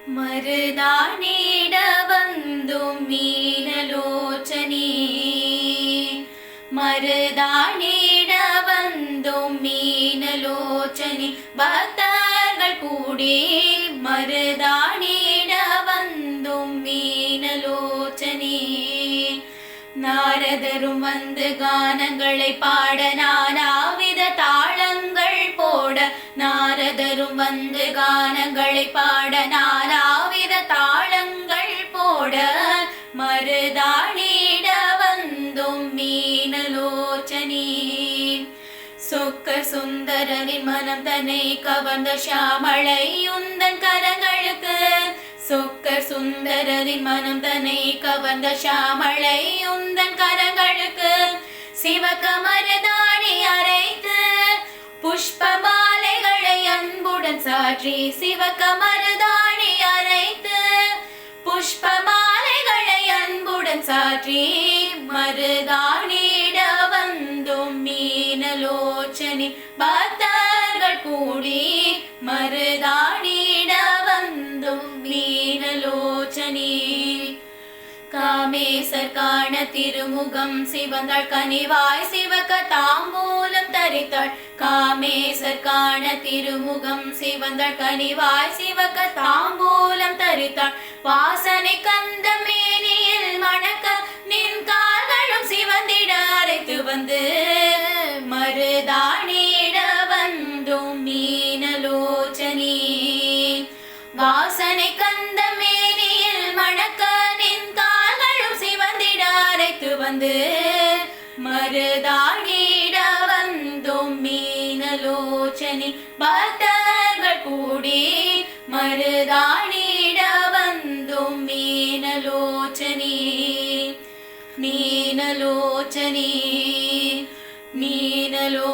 ಮರುದಾನೇಡ ಬಂದು ಮೀನಲೋಚನೆ மருதானேட வந்தோம் மீனலோச்சனே பக்தர்கள் கூடி மருதானேட வந்தோம் மீனலோச்சனே நாரதரும் வந்து கானங்களை பாட நானாவித தாளங்கள் போட நாரதரும் வந்து கானங்களை பாட நானாவித தாளங்கள் போட மருதானேட வந்தோம் மீனலோச்சனே சொக்க சுந்தரரின் மனம் தன்னை கவர்ந்த ஷாமளை உந்தன் கரங்களுக்கு சொக்க சுந்தரரின் மனம் தன்னை கவர்ந்த ஷாமளை உந்தன் கரங்களுக்கு சிவக்க மருதாணி அரைத்து புஷ்ப மாலைகளை அன்புடன் சாற்றி சிவக்க மருதாணி அரைத்து புஷ்ப மாலைகளை அன்புடன் சாற்றி மருதானேட வந்தோம் மீனலோச்சனே பக்தர்கள் கூடி மருதானேட வந்தோம் மீனலோச்சனே காமேசர் காண திருமுகம் சிவந்தாள் கனிவாய் சிவக்க தாம்பூலம் தரித்தாள் காமேசர் காண திருமுகம் சிவந்தாள் கனிவாய் சிவக்க தாம்பூலம் தரித்தாள் வாசனை கந்த மேனியில் மணக்க நின் கால்களும் சிவந்திட அரைத்து வந்து மருதானேட வந்தோம் மீனலோச்சனே வாசனை கந்த மேனியில் மணக்க நின் கால்களும் சிவந்திட அரைத்து வந்து மருதானேட வந்தோம் மீனலோச்சனே பக்தர்கள் கூடி மருதானேட வந்தோம் மீனலோச்சனே மீனலோச்சனே மீனலோ